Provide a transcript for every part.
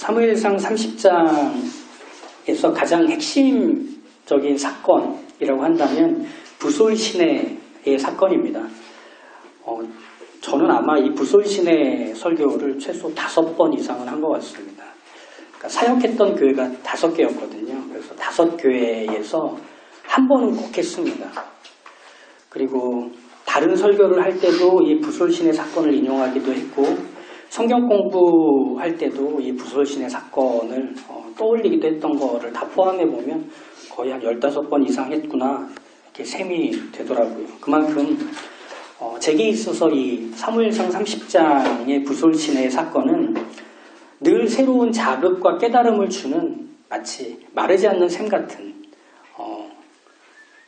사무엘상 30장에서 가장 핵심적인 사건이라고 한다면 부솔시내의 사건입니다. 저는 아마 이 부솔시내 설교를 최소 5번 이상은 한 것 같습니다. 그러니까 사역했던 교회가 5개였거든요. 그래서 5교회에서 한 번은 꼭 했습니다. 그리고 다른 설교를 할 때도 이 부솔시내 사건을 인용하기도 했고, 성경 공부할 때도 이 부솔시내 사건을 떠올리기도 했던 거를 다 포함해 보면 거의 한 15번 이상 했구나 이렇게 셈이 되더라고요. 그만큼 제게 있어서 이 사무엘상 30장의 부솔시내 사건은 늘 새로운 자극과 깨달음을 주는 마치 마르지 않는 샘 같은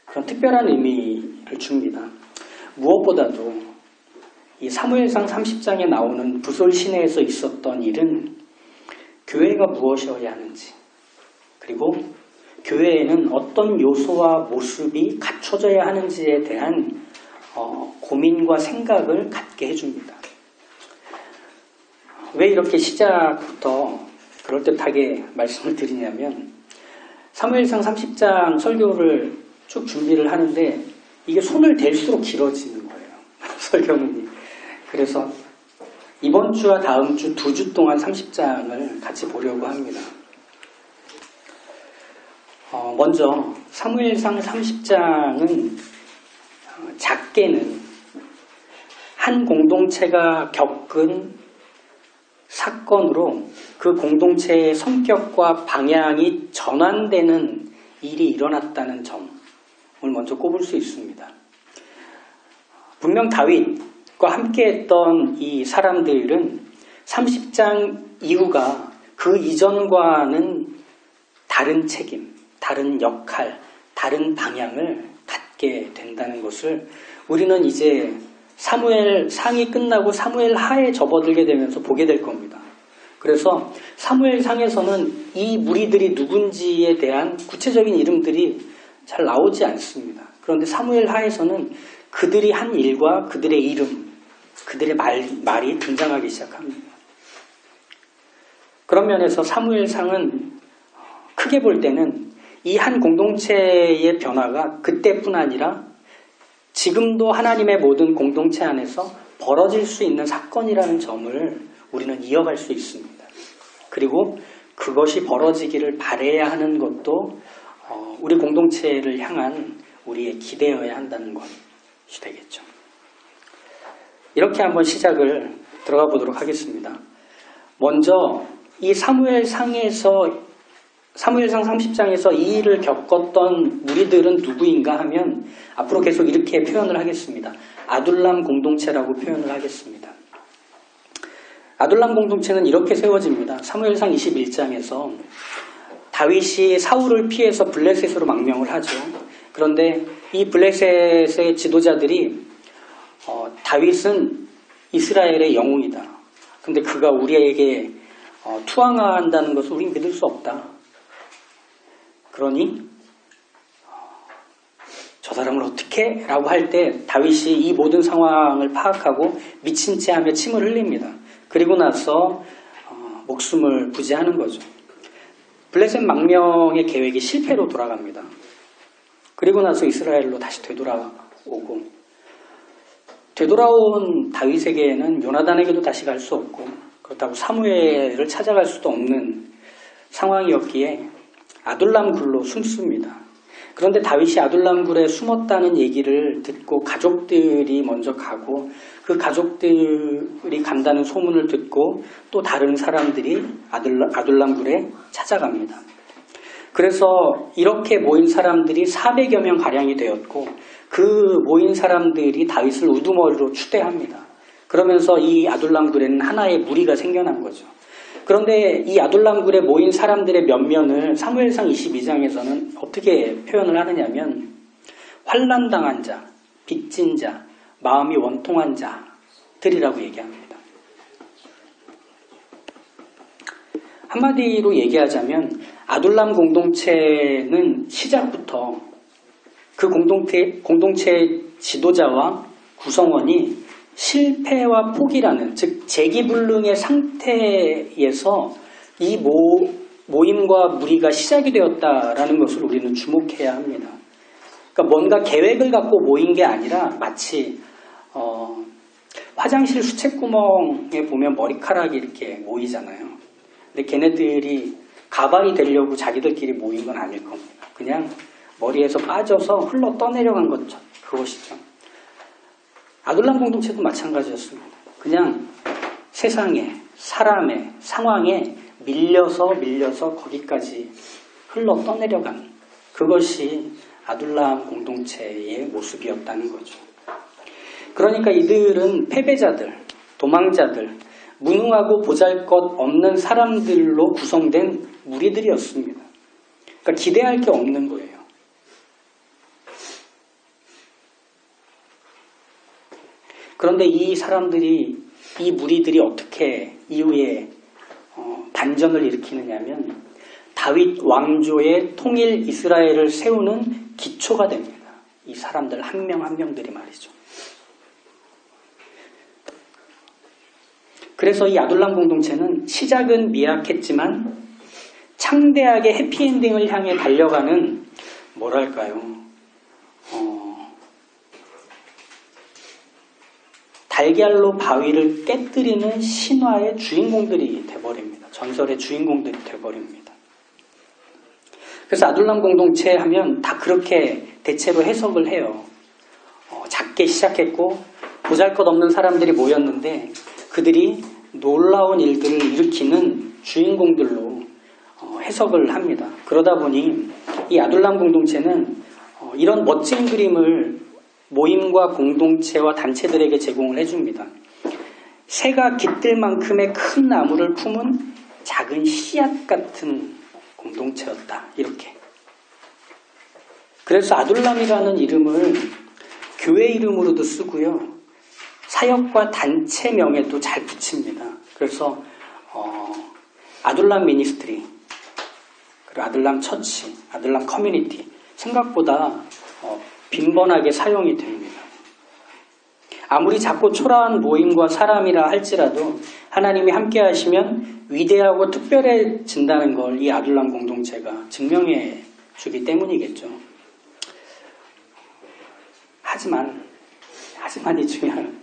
그런 특별한 의미를 줍니다. 무엇보다도 이 사무엘상 30장에 나오는 부솔시내에서 있었던 일은 교회가 무엇이어야 하는지, 그리고 교회에는 어떤 요소와 모습이 갖춰져야 하는지에 대한 고민과 생각을 갖게 해줍니다. 왜 이렇게 시작부터 그럴듯하게 말씀을 드리냐면, 사무엘상 30장 설교를 쭉 준비를 하는데 이게 손을 댈수록 길어지는 거예요. 설교문이. 그래서 이번 주와 다음 주 2주 동안 30장을 같이 보려고 합니다. 먼저 사무엘상 30장은 작게는 한 공동체가 겪은 사건으로 그 공동체의 성격과 방향이 전환되는 일이 일어났다는 점을 먼저 꼽을 수 있습니다. 분명 다윗과 함께했던 이 사람들은 30장 이후가 그 이전과는 다른 책임, 다른 역할, 다른 방향을 갖게 된다는 것을 우리는 이제 사무엘 상이 끝나고 사무엘 하에 접어들게 되면서 보게 될 겁니다. 그래서 사무엘 상에서는 이 무리들이 누군지에 대한 구체적인 이름들이 잘 나오지 않습니다. 그런데 사무엘 하에서는 그들이 한 일과 그들의 이름, 그들의 말이 등장하기 시작합니다. 그런 면에서 사무엘 상은 크게 볼 때는 이 한 공동체의 변화가 그때뿐 아니라 지금도 하나님의 모든 공동체 안에서 벌어질 수 있는 사건이라는 점을 우리는 이어갈 수 있습니다. 그리고 그것이 벌어지기를 바라야 하는 것도 우리 공동체를 향한 우리의 기대여야 한다는 것이 되겠죠. 이렇게 한번 시작을 들어가 보도록 하겠습니다. 먼저 이 사무엘상 30장에서 이 일을 겪었던 무리들은 누구인가 하면 앞으로 계속 이렇게 표현을 하겠습니다. 아둘람 공동체라고 표현을 하겠습니다. 아둘람 공동체는 이렇게 세워집니다. 사무엘상 21장에서 다윗이 사울을 피해서 블레셋으로 망명을 하죠. 그런데 이 블레셋의 지도자들이 다윗은 이스라엘의 영웅이다. 근데 그가 우리에게 투항한다는 것을 우린 믿을 수 없다. 그러니 저 사람을 어떻게? 라고 할 때 다윗이 이 모든 상황을 파악하고 미친 채 하며 침을 흘립니다. 그리고 나서 목숨을 부지하는 거죠. 블레셋 망명의 계획이 실패로 돌아갑니다. 그리고 나서 이스라엘로 다시 되돌아오고, 되돌아온 다윗에게는 요나단에게도 다시 갈 수 없고, 그렇다고 사무엘을 찾아갈 수도 없는 상황이었기에 아둘람 굴로 숨습니다. 그런데 다윗이 아둘람 굴에 숨었다는 얘기를 듣고 가족들이 먼저 가고, 그 가족들이 간다는 소문을 듣고 또 다른 사람들이 아둘람 굴에 찾아갑니다. 그래서 이렇게 모인 사람들이 400여 명 가량이 되었고, 그 모인 사람들이 다윗을 우두머리로 추대합니다. 그러면서 이 아둘람 굴에는 하나의 무리가 생겨난 거죠. 그런데 이 아둘람 굴에 모인 사람들의 면면을 사무엘상 22장에서는 어떻게 표현을 하느냐면 환난당한 자, 빚진 자, 마음이 원통한 자들이라고 얘기합니다. 한마디로 얘기하자면 아둘람 공동체는 시작부터 그 공동체의 지도자와 구성원이 실패와 포기라는, 즉 재기불능의 상태에서 이 모임과 무리가 시작이 되었다라는 것을 우리는 주목해야 합니다. 그러니까 뭔가 계획을 갖고 모인 게 아니라 마치 화장실 수채구멍에 보면 머리카락이 이렇게 모이잖아요. 근데 걔네들이 가발이 되려고 자기들끼리 모인 건 아닐 겁니다. 그냥 머리에서 빠져서 흘러 떠내려간 것죠. 그것이죠. 아둘람 공동체도 마찬가지였습니다. 그냥 세상에, 사람의 상황에 밀려서 거기까지 흘러 떠내려간 그것이 아둘람 공동체의 모습이었다는 거죠. 그러니까 이들은 패배자들, 도망자들, 무능하고 보잘것없는 사람들로 구성된 무리들이었습니다. 그러니까 기대할 게 없는 거예요. 그런데 이 무리들이 어떻게 이후에 반전을 일으키느냐면 다윗 왕조의 통일 이스라엘을 세우는 기초가 됩니다. 이 사람들 한 명 한 명들이 말이죠. 그래서 이 아둘람 공동체는 시작은 미약했지만 창대하게 해피엔딩을 향해 달려가는 달걀로 바위를 깨뜨리는 신화의 주인공들이 돼버립니다. 전설의 주인공들이 돼버립니다. 그래서 아둘람 공동체 하면 다 그렇게 대체로 해석을 해요. 작게 시작했고 보잘것없는 사람들이 모였는데 그들이 놀라운 일들을 일으키는 주인공들로 해석을 합니다. 그러다 보니 이 아둘람 공동체는 이런 멋진 그림을 모임과 공동체와 단체들에게 제공을 해줍니다. 새가 깃들 만큼의 큰 나무를 품은 작은 씨앗 같은 공동체였다. 이렇게. 그래서 아둘람이라는 이름을 교회 이름으로도 쓰고요. 사역과 단체명에도 잘 붙입니다. 그래서 아둘람 미니스트리, 그리고 아둘람 처치, 아둘람 커뮤니티 생각보다 빈번하게 사용이 됩니다. 아무리 작고 초라한 모임과 사람이라 할지라도 하나님이 함께 하시면 위대하고 특별해진다는 걸 이 아둘람 공동체가 증명해 주기 때문이겠죠. 하지만이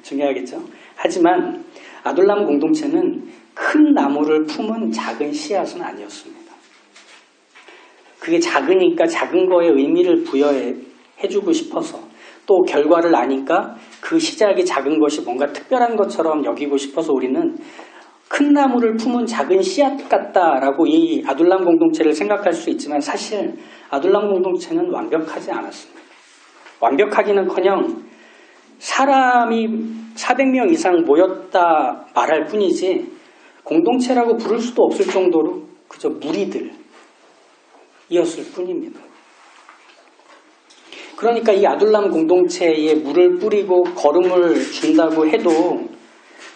중요하겠죠. 하지만 아둘람 공동체는 큰 나무를 품은 작은 씨앗은 아니었습니다. 그게 작으니까 작은 거에 의미를 부여해주고 싶어서 또 결과를 아니까 그 시작이 작은 것이 뭔가 특별한 것처럼 여기고 싶어서 우리는 큰 나무를 품은 작은 씨앗 같다라고 이 아둘람 공동체를 생각할 수 있지만 사실 아둘람 공동체는 완벽하지 않았습니다. 완벽하기는커녕 사람이 400명 이상 모였다 말할 뿐이지 공동체라고 부를 수도 없을 정도로 그저 무리들이었을 뿐입니다. 그러니까 이 아둘람 공동체에 물을 뿌리고 거름을 준다고 해도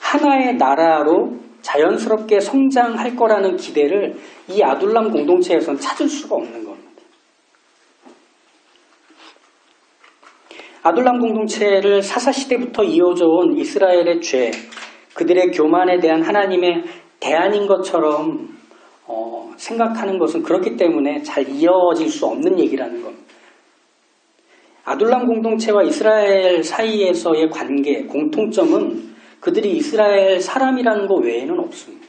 하나의 나라로 자연스럽게 성장할 거라는 기대를 이 아둘람 공동체에서는 찾을 수가 없는 겁니다. 아둘람 공동체를 사사시대부터 이어져 온 이스라엘의 죄, 그들의 교만에 대한 하나님의 대안인 것처럼 생각하는 것은 그렇기 때문에 잘 이어질 수 없는 얘기라는 겁니다. 아둘람 공동체와 이스라엘 사이에서의 관계, 공통점은 그들이 이스라엘 사람이라는 것 외에는 없습니다.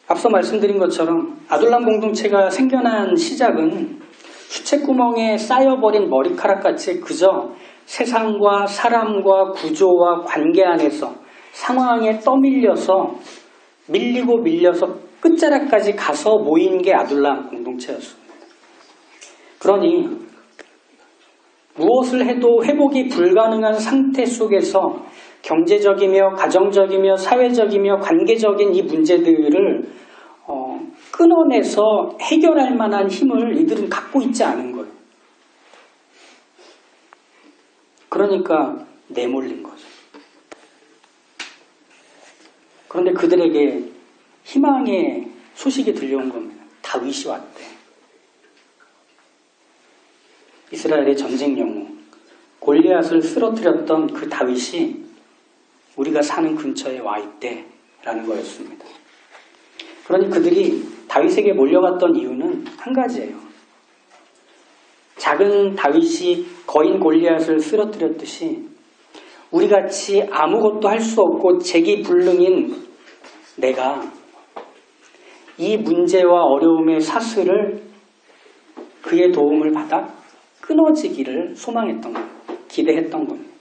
앞서 말씀드린 것처럼 아둘람 공동체가 생겨난 시작은 수채구멍에 쌓여버린 머리카락같이 그저 세상과 사람과 구조와 관계 안에서 상황에 떠밀려서 밀려서 끝자락까지 가서 모인 게 아둘람 공동체였습니다. 그러니 무엇을 해도 회복이 불가능한 상태 속에서 경제적이며 가정적이며 사회적이며 관계적인 이 문제들을 끊어내서 해결할 만한 힘을 이들은 갖고 있지 않은 거예요. 그러니까 내몰린 거죠. 그런데 그들에게 희망의 소식이 들려온 겁니다. 다윗이 왔대. 이스라엘의 전쟁 영웅 골리앗을 쓰러뜨렸던 그 다윗이 우리가 사는 근처에 와 있대라는 거였습니다. 그러니 그들이 다윗에게 몰려갔던 이유는 한 가지예요. 작은 다윗이 거인 골리앗을 쓰러뜨렸듯이 우리같이 아무것도 할 수 없고 재기불능인 내가 이 문제와 어려움의 사슬을 그의 도움을 받아 끊어지기를 소망했던 것, 기대했던 겁니다.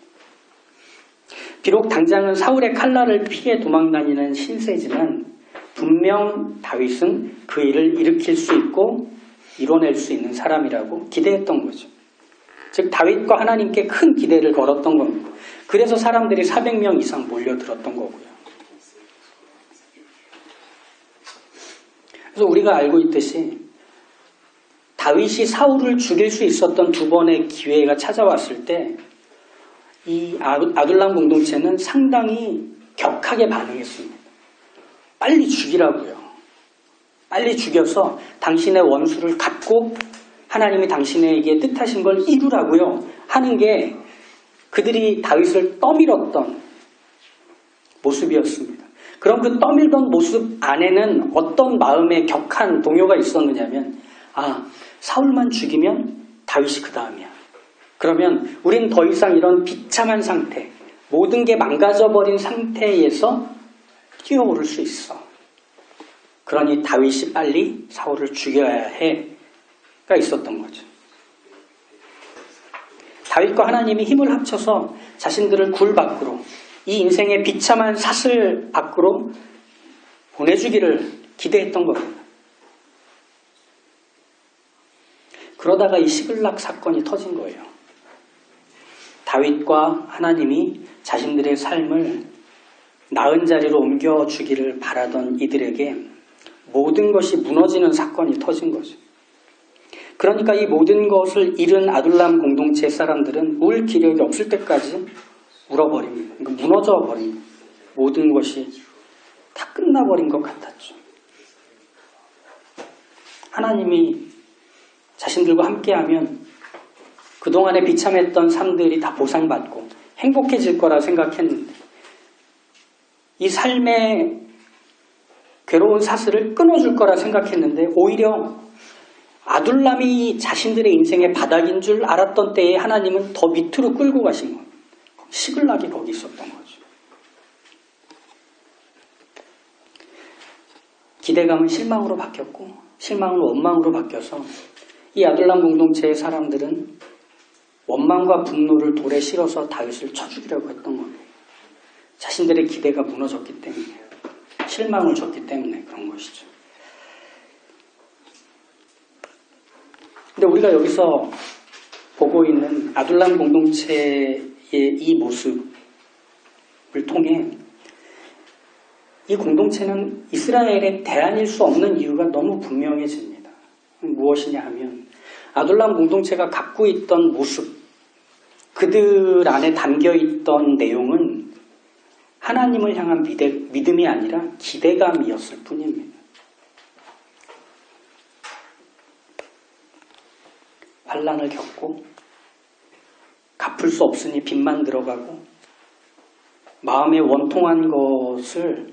비록 당장은 사울의 칼날을 피해 도망다니는 신세지만 분명 다윗은 그 일을 일으킬 수 있고 이뤄낼 수 있는 사람이라고 기대했던 거죠. 즉 다윗과 하나님께 큰 기대를 걸었던 겁니다. 그래서 사람들이 400명 이상 몰려들었던 거고요. 그래서 우리가 알고 있듯이 다윗이 사울을 죽일 수 있었던 두 번의 기회가 찾아왔을 때 이 아둘람 공동체는 상당히 격하게 반응했습니다. 빨리 죽이라고요. 빨리 죽여서 당신의 원수를 갚고 하나님이 당신에게 뜻하신 걸 이루라고요 하는 게 그들이 다윗을 떠밀었던 모습이었습니다. 그럼 그 떠밀던 모습 안에는 어떤 마음의 격한 동요가 있었느냐면 사울만 죽이면 다윗이 그 다음이야. 그러면 우린 더 이상 이런 비참한 상태, 모든 게 망가져버린 상태에서 뛰어오를 수 있어. 그러니 다윗이 빨리 사울을 죽여야 해가 있었던 거죠. 다윗과 하나님이 힘을 합쳐서 자신들을 굴 밖으로, 이 인생의 비참한 사슬 밖으로 보내주기를 기대했던 겁니다. 그러다가 이 시글락 사건이 터진 거예요. 다윗과 하나님이 자신들의 삶을 나은 자리로 옮겨주기를 바라던 이들에게 모든 것이 무너지는 사건이 터진 거죠. 그러니까 이 모든 것을 잃은 아둘람 공동체 사람들은 울 기력이 없을 때까지 울어버립니다. 그러니까 무너져버린 모든 것이 다 끝나버린 것 같았죠. 하나님이 자신들과 함께하면 그동안에 비참했던 삶들이 다 보상받고 행복해질 거라 생각했는데 이 삶의 괴로운 사슬을 끊어줄 거라 생각했는데 오히려 아둘람이 자신들의 인생의 바닥인 줄 알았던 때에 하나님은 더 밑으로 끌고 가신 거예요. 시글락이 거기 있었던 거죠. 기대감은 실망으로 바뀌었고 실망은 원망으로 바뀌어서 이 아둘람 공동체의 사람들은 원망과 분노를 돌에 실어서 다윗을 쳐 죽이려고 했던 겁니다. 자신들의 기대가 무너졌기 때문에, 실망을 줬기 때문에 그런 것이죠. 근데 우리가 여기서 보고 있는 아둘람 공동체의 이 모습을 통해 이 공동체는 이스라엘의 대안일 수 없는 이유가 너무 분명해집니다. 무엇이냐 하면 아둘람 공동체가 갖고 있던 모습, 그들 안에 담겨있던 내용은 하나님을 향한 믿음이 아니라 기대감이었을 뿐입니다. 환난을 겪고 갚을 수 없으니 빚만 들어가고 마음에 원통한 것을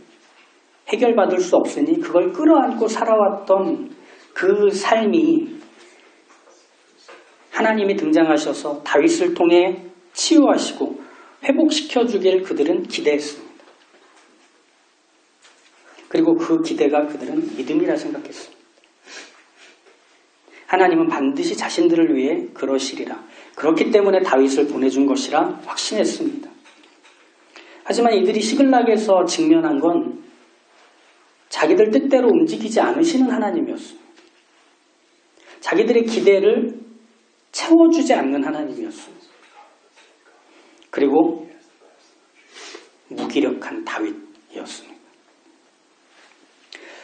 해결받을 수 없으니 그걸 끌어안고 살아왔던 그 삶이 하나님이 등장하셔서 다윗을 통해 치유하시고 회복시켜주길 그들은 기대했습니다. 그리고 그 기대가 그들은 믿음이라 생각했습니다. 하나님은 반드시 자신들을 위해 그러시리라. 그렇기 때문에 다윗을 보내준 것이라 확신했습니다. 하지만 이들이 시글락에서 직면한 건 자기들 뜻대로 움직이지 않으시는 하나님이었습니다. 자기들의 기대를 채워주지 않는 하나님이었습니다. 그리고 무기력한 다윗이었습니다.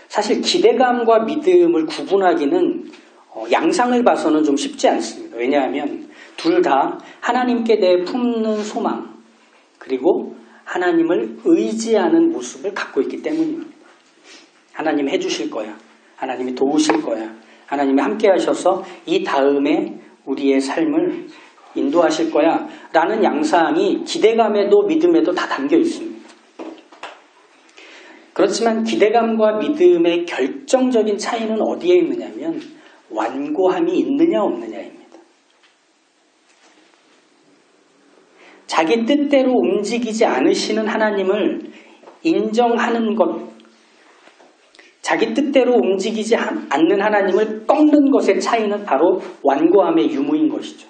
사실 기대감과 믿음을 구분하기는 양상을 봐서는 좀 쉽지 않습니다. 왜냐하면 둘 다 하나님께 대해 품는 소망 그리고 하나님을 의지하는 모습을 갖고 있기 때문입니다. 하나님 해주실 거야. 하나님이 도우실 거야. 하나님이 함께 하셔서 이 다음에 우리의 삶을 인도하실 거야 라는 양상이 기대감에도 믿음에도 다 담겨 있습니다. 그렇지만 기대감과 믿음의 결정적인 차이는 어디에 있느냐면 완고함이 있느냐 없느냐입니다. 자기 뜻대로 움직이지 않으시는 하나님을 인정하는 것, 자기 뜻대로 움직이지 않는 하나님을 꺾는 것의 차이는 바로 완고함의 유무인 것이죠.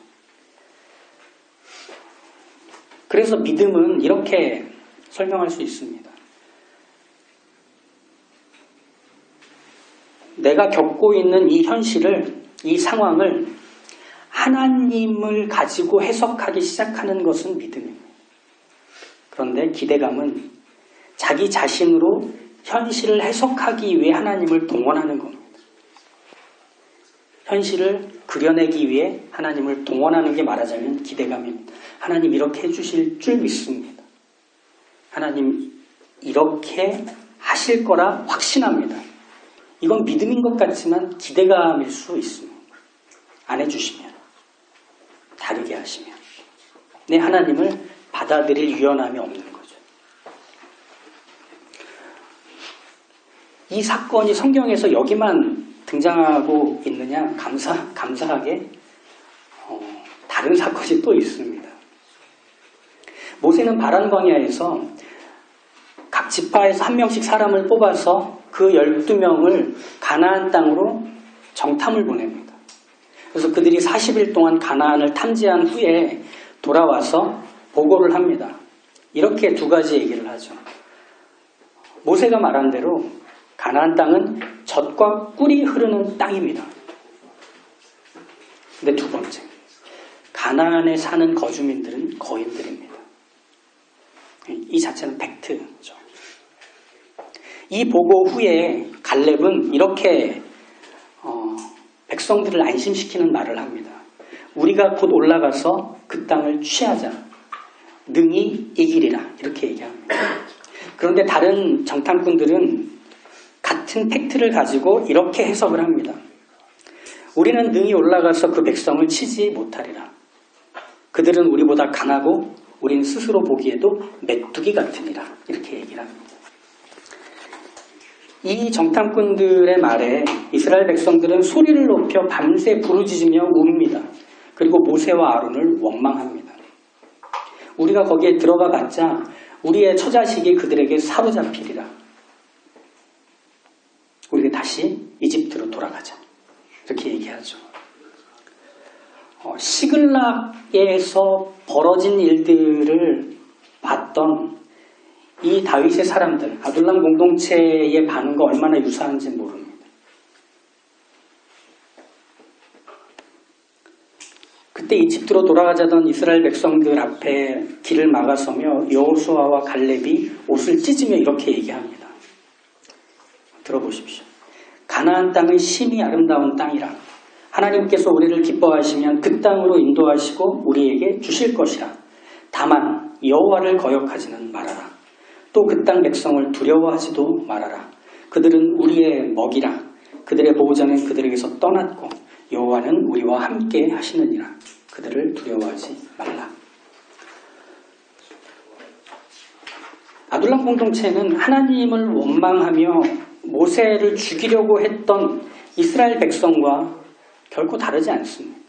그래서 믿음은 이렇게 설명할 수 있습니다. 내가 겪고 있는 이 현실을, 이 상황을 하나님을 가지고 해석하기 시작하는 것은 믿음입니다. 그런데 기대감은 자기 자신으로 현실을 해석하기 위해 하나님을 동원하는 겁니다. 현실을 그려내기 위해 하나님을 동원하는 게 말하자면 기대감입니다. 하나님 이렇게 해주실 줄 믿습니다. 하나님 이렇게 하실 거라 확신합니다. 이건 믿음인 것 같지만 기대감일 수 있습니다. 안 해주시면, 다르게 하시면 내 하나님을 받아들일 유연함이 없는 거죠. 이 사건이 성경에서 여기만 등장하고 있느냐? 감사하게 다른 사건이 또 있습니다. 모세는 바란 광야에서 각 지파에서 한 명씩 사람을 뽑아서 그 12명을 가나안 땅으로 정탐을 보냅니다. 그래서 그들이 40일 동안 가나안을 탐지한 후에 돌아와서 보고를 합니다. 이렇게 두 가지 얘기를 하죠. 모세가 말한 대로 가나안 땅은 젖과 꿀이 흐르는 땅입니다. 근데 두 번째, 가나안에 사는 거주민들은 거인들입니다. 이 자체는 팩트죠. 이 보고 후에 갈렙은 이렇게 백성들을 안심시키는 말을 합니다. 우리가 곧 올라가서 그 땅을 취하자. 능히 이기리라. 이렇게 얘기합니다. 그런데 다른 정탐꾼들은 같은 팩트를 가지고 이렇게 해석을 합니다. 우리는 능히 올라가서 그 백성을 치지 못하리라. 그들은 우리보다 강하고 우리는 스스로 보기에도 메뚜기 같으니라. 이렇게 얘기를 합니다. 이 정탐꾼들의 말에 이스라엘 백성들은 소리를 높여 밤새 부르짖으며 웁니다. 그리고 모세와 아론을 원망합니다. 우리가 거기에 들어가 봤자 우리의 처자식이 그들에게 사로잡히리라. 우리가 다시 이집트로 돌아가자. 이렇게 얘기하죠. 시글락에서 벌어진 일들을 봤던 이 다윗의 사람들, 아둘람 공동체의 반응과 얼마나 유사한지는 모릅니다. 그때 이집트로 돌아가자던 이스라엘 백성들 앞에 길을 막아서며 여호수아와 갈렙이 옷을 찢으며 이렇게 얘기합니다. 들어보십시오. 가나안 땅은 심히 아름다운 땅이라. 하나님께서 우리를 기뻐하시면 그 땅으로 인도하시고 우리에게 주실 것이라. 다만 여호와를 거역하지는 말아라. 또 그 땅 백성을 두려워하지도 말아라. 그들은 우리의 먹이라. 그들의 보호자는 그들에게서 떠났고 여호와는 우리와 함께 하시느니라. 그들을 두려워하지 말라. 아둘람 공동체는 하나님을 원망하며 모세를 죽이려고 했던 이스라엘 백성과 결코 다르지 않습니다.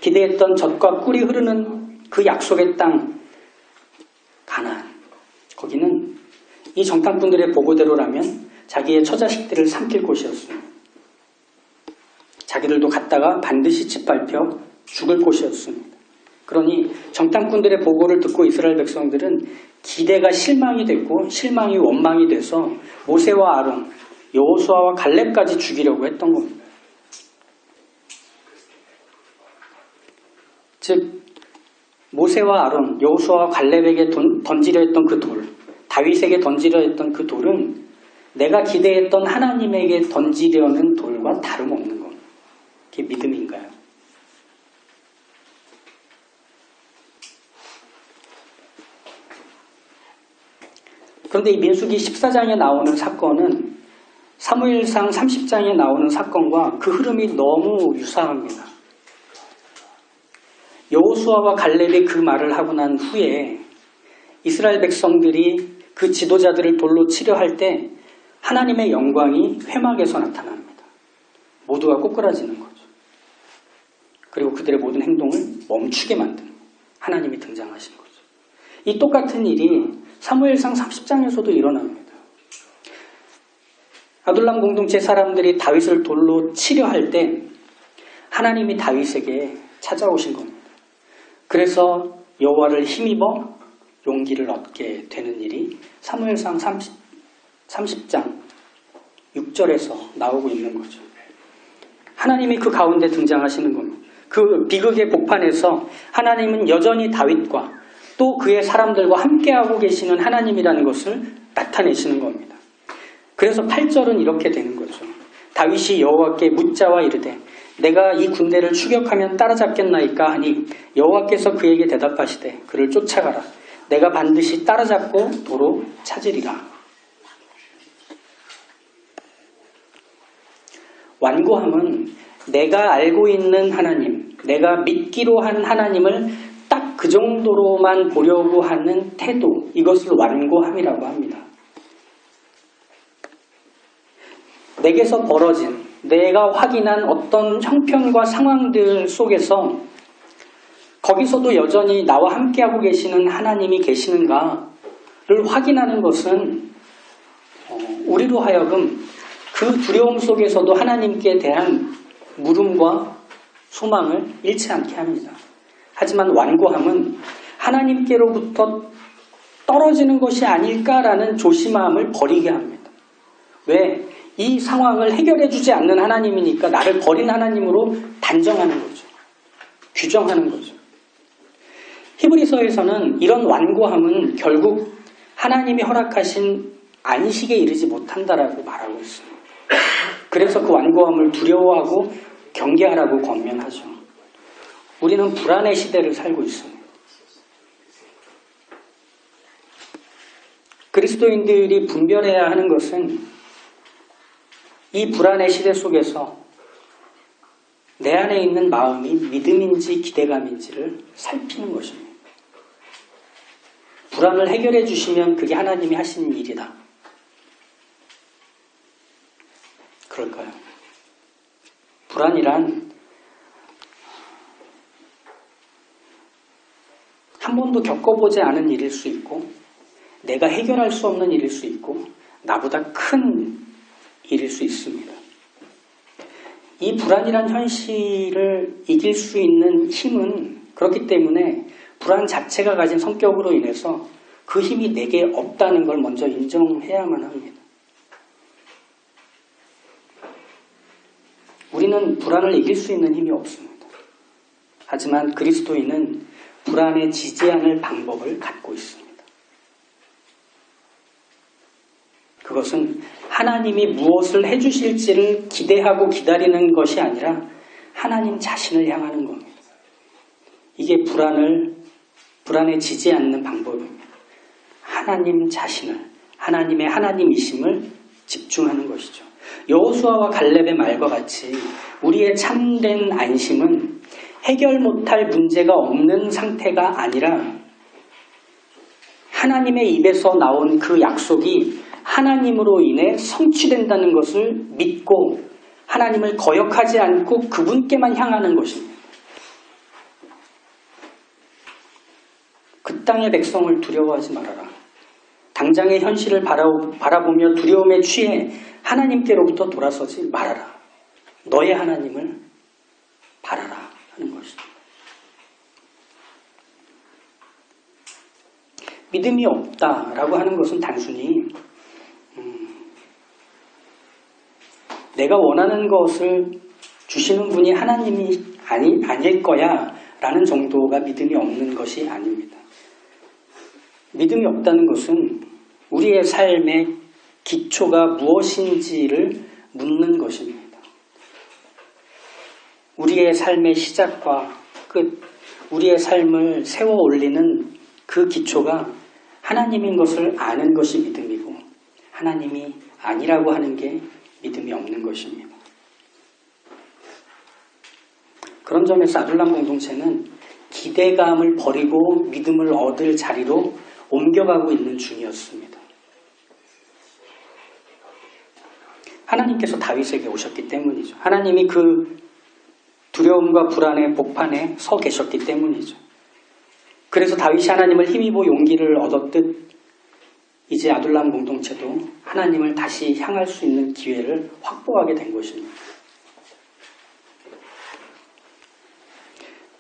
기대했던 젖과 꿀이 흐르는 그 약속의 땅 가나안, 거기는 이 정탐꾼들의 보고대로라면 자기의 처자식들을 삼킬 곳이었습니다. 자기들도 갔다가 반드시 짓밟혀 죽을 곳이었습니다. 그러니 정탐꾼들의 보고를 듣고 이스라엘 백성들은 기대가 실망이 됐고 실망이 원망이 돼서 모세와 아론, 여호수아와 갈렙까지 죽이려고 했던 겁니다. 즉 모세와 아론, 여호수아와 갈렙에게 던지려 했던 그 돌, 다윗에게 던지려 했던 그 돌은 내가 기대했던 하나님에게 던지려는 돌과 다름없는 겁니다. 그게 믿음인가요? 그런데 이 민수기 14장에 나오는 사건은 사무엘상 30장에 나오는 사건과 그 흐름이 너무 유사합니다. 여호수아와 갈렙이 그 말을 하고 난 후에 이스라엘 백성들이 그 지도자들을 돌로 치려 할 때 하나님의 영광이 회막에서 나타납니다. 모두가 꼬꾸라지는 거죠. 그리고 그들의 모든 행동을 멈추게 만드는 하나님이 등장하신 거죠. 이 똑같은 일이 사무엘상 30장에서도 일어납니다. 아둘람 공동체 사람들이 다윗을 돌로 치려 할 때 하나님이 다윗에게 찾아오신 겁니다. 그래서 여호와를 힘입어 용기를 얻게 되는 일이 사무엘상 30장 6절에서 나오고 있는 거죠. 하나님이 그 가운데 등장하시는 겁니다. 그 비극의 복판에서 하나님은 여전히 다윗과 또 그의 사람들과 함께하고 계시는 하나님이라는 것을 나타내시는 겁니다. 그래서 8절은 이렇게 되는 거죠. 다윗이 여호와께 묻자와 이르되 내가 이 군대를 추격하면 따라잡겠나이까 하니 여호와께서 그에게 대답하시되 그를 쫓아가라. 내가 반드시 따라잡고 도로 찾으리라. 완고함은 내가 알고 있는 하나님, 내가 믿기로 한 하나님을 딱 그 정도로만 보려고 하는 태도, 이것을 완고함이라고 합니다. 내게서 벌어진, 내가 확인한 어떤 형편과 상황들 속에서 거기서도 여전히 나와 함께하고 계시는 하나님이 계시는가를 확인하는 것은 우리로 하여금 그 두려움 속에서도 하나님께 대한 물음과 소망을 잃지 않게 합니다. 하지만 완고함은 하나님께로부터 떨어지는 것이 아닐까라는 조심함을 버리게 합니다. 왜? 이 상황을 해결해 주지 않는 하나님이니까 나를 버린 하나님으로 단정하는 거죠. 규정하는 거죠. 히브리서에서는 이런 완고함은 결국 하나님이 허락하신 안식에 이르지 못한다라고 말하고 있습니다. 그래서 그 완고함을 두려워하고 경계하라고 권면하죠. 우리는 불안의 시대를 살고 있습니다. 그리스도인들이 분별해야 하는 것은 이 불안의 시대 속에서 내 안에 있는 마음이 믿음인지 기대감인지를 살피는 것입니다. 불안을 해결해 주시면 그게 하나님이 하신 일이다. 그럴까요? 불안이란 한 번도 겪어보지 않은 일일 수 있고 내가 해결할 수 없는 일일 수 있고 나보다 큰 일일 수 있습니다. 이 불안이란 현실을 이길 수 있는 힘은 그렇기 때문에 불안 자체가 가진 성격으로 인해서 그 힘이 내게 없다는 걸 먼저 인정해야만 합니다. 우리는 불안을 이길 수 있는 힘이 없습니다. 하지만 그리스도인은 불안에 지지 않을 방법을 갖고 있습니다. 그것은 하나님이 무엇을 해주실지를 기대하고 기다리는 것이 아니라 하나님 자신을 향하는 겁니다. 이게 불안에 지지 않는 방법입니다. 하나님 자신을, 하나님의 하나님이심을 집중하는 것이죠. 여호수아와 갈렙의 말과 같이 우리의 참된 안심은 해결 못할 문제가 없는 상태가 아니라 하나님의 입에서 나온 그 약속이 하나님으로 인해 성취된다는 것을 믿고 하나님을 거역하지 않고 그분께만 향하는 것입니다. 그 땅의 백성을 두려워하지 말아라. 당장의 현실을 바라보며 두려움에 취해 하나님께로부터 돌아서지 말아라. 너의 하나님을 바라라 하는 것이죠. 믿음이 없다라고 하는 것은 단순히 내가 원하는 것을 주시는 분이 하나님이 아닐 거야 라는 정도가 믿음이 없는 것이 아닙니다. 믿음이 없다는 것은 우리의 삶의 기초가 무엇인지를 묻는 것입니다. 우리의 삶의 시작과 끝, 우리의 삶을 세워 올리는 그 기초가 하나님인 것을 아는 것이 믿음이고 하나님이 아니라고 하는 게 믿음이 없는 것입니다. 그런 점에서 아둘람 공동체는 기대감을 버리고 믿음을 얻을 자리로 옮겨가고 있는 중이었습니다. 하나님께서 다윗에게 오셨기 때문이죠. 하나님이 그 두려움과 불안의 복판에 서 계셨기 때문이죠. 그래서 다윗이 하나님을 힘입어 용기를 얻었듯 이제 아둘람 공동체도 하나님을 다시 향할 수 있는 기회를 확보하게 된 것입니다.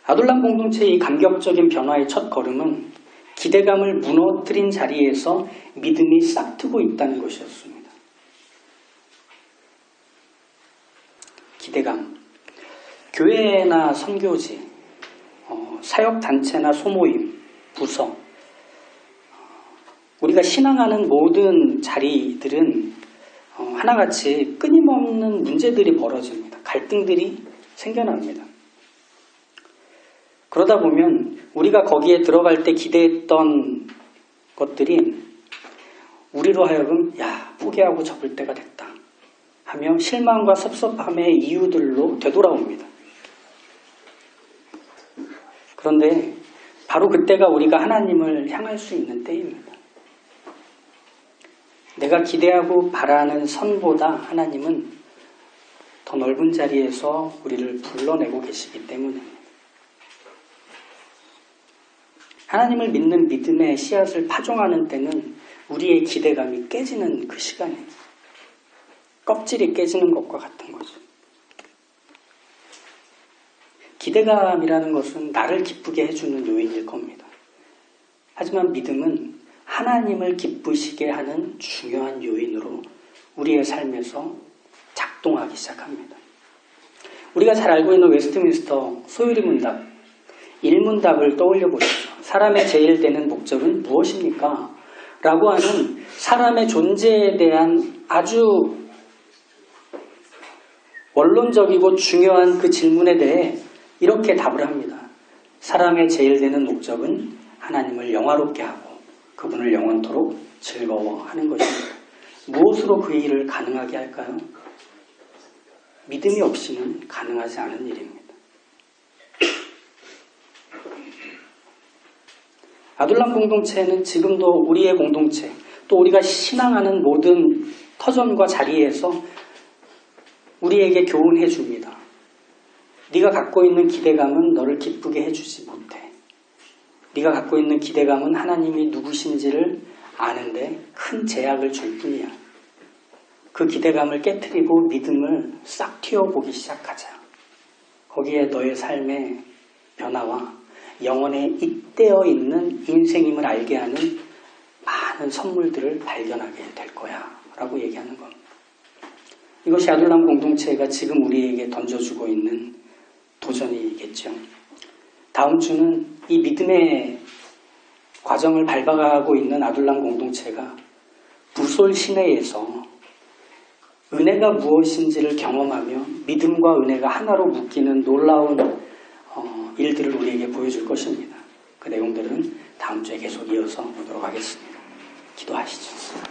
아둘람 공동체의 이 감격적인 변화의 첫 걸음은 기대감을 무너뜨린 자리에서 믿음이 싹트고 있다는 것이었습니다. 기대감. 교회나 선교지, 사역단체나 소모임, 부서, 우리가 신앙하는 모든 자리들은 하나같이 끊임없는 문제들이 벌어집니다. 갈등들이 생겨납니다. 그러다 보면 우리가 거기에 들어갈 때 기대했던 것들이 우리로 하여금 포기하고 접을 때가 됐다 하며 실망과 섭섭함의 이유들로 되돌아옵니다. 그런데 바로 그때가 우리가 하나님을 향할 수 있는 때입니다. 내가 기대하고 바라는 선보다 하나님은 더 넓은 자리에서 우리를 불러내고 계시기 때문입니다. 하나님을 믿는 믿음의 씨앗을 파종하는 때는 우리의 기대감이 깨지는 그 시간이에요. 껍질이 깨지는 것과 같은 거죠. 기대감이라는 것은 나를 기쁘게 해주는 요인일 겁니다. 하지만 믿음은 하나님을 기쁘시게 하는 중요한 요인으로 우리의 삶에서 작동하기 시작합니다. 우리가 잘 알고 있는 웨스트민스터 소요리 문답, 1문답을 떠올려 보시죠. 사람의 제일 되는 목적은 무엇입니까? 라고 하는 사람의 존재에 대한 아주 원론적이고 중요한 그 질문에 대해 이렇게 답을 합니다. 사람의 제일 되는 목적은 하나님을 영화롭게 하고 그분을 영원토록 즐거워하는 것입니다. 무엇으로 그 일을 가능하게 할까요? 믿음이 없이는 가능하지 않은 일입니다. 아둘람 공동체는 지금도 우리의 공동체, 또 우리가 신앙하는 모든 터전과 자리에서 우리에게 교훈해 줍니다. 네가 갖고 있는 기대감은 너를 기쁘게 해주지 못해. 네가 갖고 있는 기대감은 하나님이 누구신지를 아는데 큰 제약을 줄 뿐이야. 그 기대감을 깨트리고 믿음을 싹 튀어보기 시작하자. 거기에 너의 삶의 변화와 영혼에 잇대어 있는 인생임을 알게 하는 많은 선물들을 발견하게 될 거야 라고 얘기하는 겁니다. 이것이 아둘람 공동체가 지금 우리에게 던져주고 있는 도전이겠죠. 다음 주는 이 믿음의 과정을 밟아가고 있는 아둘람 공동체가 부솔 시내에서 은혜가 무엇인지를 경험하며 믿음과 은혜가 하나로 묶이는 놀라운 일들을 우리에게 보여줄 것입니다. 그 내용들은 다음 주에 계속 이어서 보도록 하겠습니다. 기도하시죠.